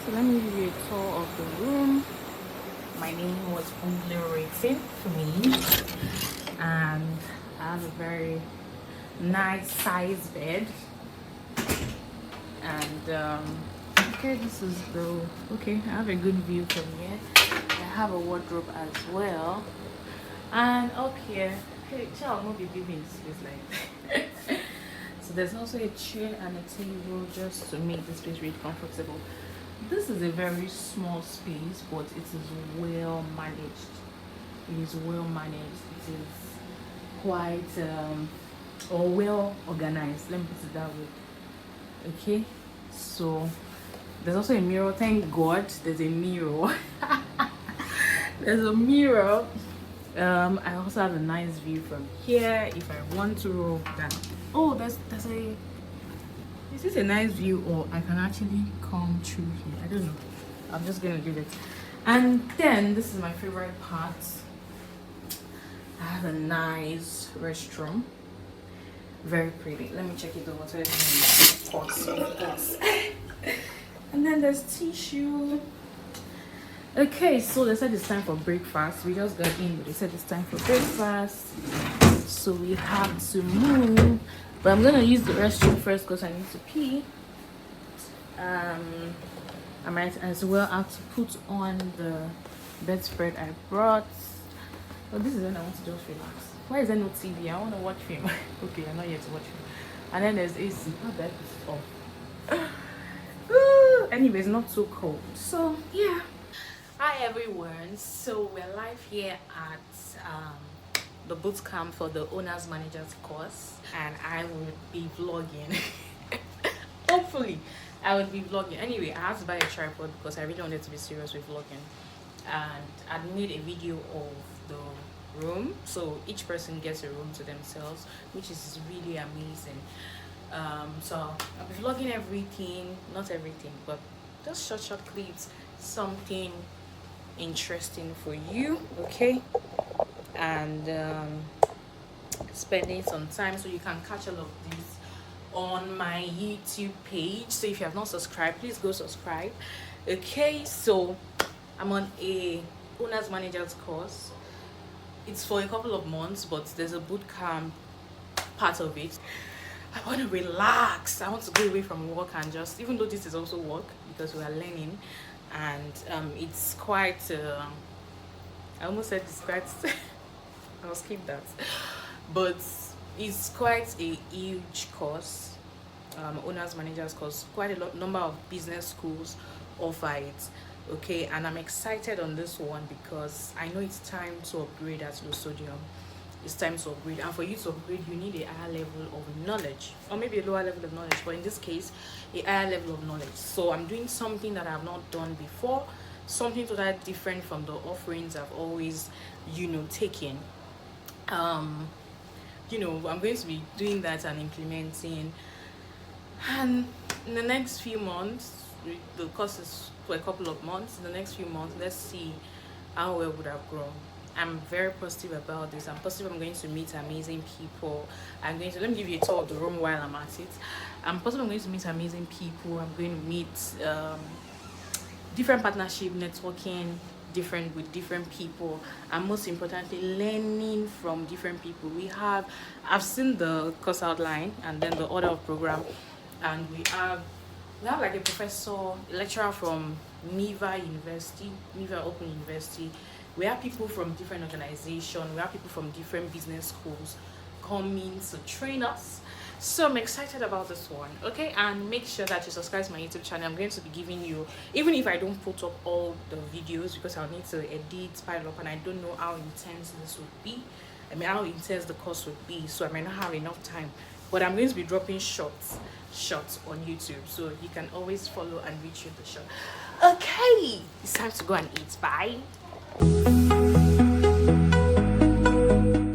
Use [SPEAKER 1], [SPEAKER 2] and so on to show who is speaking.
[SPEAKER 1] So let me give you a tour of the room. My name was written for me, and I have a very nice size bed. And okay, this is the okay. I have a good view from here. I have a wardrobe as well, and up here, hey, child, not be giving space like. So there's also a chair and a table just to make the space really comfortable. This is a very small space, but it is well managed. It is well managed. It is quite or well organized. Let me put it that way. Okay, so there's also a mirror. Thank God there's a mirror. There's a mirror. I also have a nice view from here if I want to roll down. Oh, there's a. Is this a nice view, or I can actually come through here? I don't know. I'm just gonna do it. And then this is my favorite part. I have a nice restroom. Very pretty. Let me check it over. So and then there's tissue. Okay, so they said it's time for breakfast. We just got in, but they said it's time for breakfast. So we have to move. But I'm gonna use the restroom first because I need to pee. I might as well have to put on the bedspread I brought. Oh, this is when I want to just relax. Why is there no TV? I want to watch film. Okay, I'm not here to watch film. And then there's AC. Not that is off. Anyways, not so cold. So yeah. Hi everyone. So we're live here at the bootcamp for the owners managers course, and I will be vlogging. Hopefully I will be vlogging. Anyway, I had to buy a tripod because I really wanted to be serious with vlogging, and I made a video of the room, so each person gets a room to themselves, which is really amazing. So I'll be vlogging everything, not everything, but just short clips, something interesting for you, okay? And spending some time, so you can catch all of these on my YouTube page. So if you have not subscribed, please go subscribe. Okay, so I'm on a owners managers course. It's for a couple of months, but there's a boot camp part of it. I want to relax. I want to go away from work and just, even though this is also work because we are learning, and it's quite I almost said it's quite I'll skip that, but it's quite a huge course, owners managers course. Quite a number of business schools offer it, okay? And I'm excited on this one because I know it's time to upgrade at Sodium. It's time to upgrade, and for you to upgrade you need a higher level of knowledge, or maybe a lower level of knowledge, but in this case a higher level of knowledge. So I'm doing something that I've not done before, something totally different from the offerings I've always taken. I'm going to be doing that and implementing, and in the next few months, the course is for a couple of months. In the next few months, let's see how well would have grown. I'm very positive about this. I'm positive I'm going to meet amazing people. Let me give you a tour of the room while I'm at it. I'm positive I'm going to meet amazing people. I'm going to meet different partnership, networking, with different people, and most importantly learning from different people. I've seen the course outline and then the order of program, and we have like a professor, a lecturer from Miva Open University. We have people from different organizations, we have people from different business schools coming to train us. So I'm excited about this one, okay? And make sure that you subscribe to my YouTube channel. I'm going to be giving you, even if I don't put up all the videos because I'll need to edit, pile up, and I don't know how intense this would be. I mean, how intense the course would be, so I might not have enough time. But I'm going to be dropping shots on YouTube, so you can always follow and reach the shot. Okay, it's time to go and eat. Bye.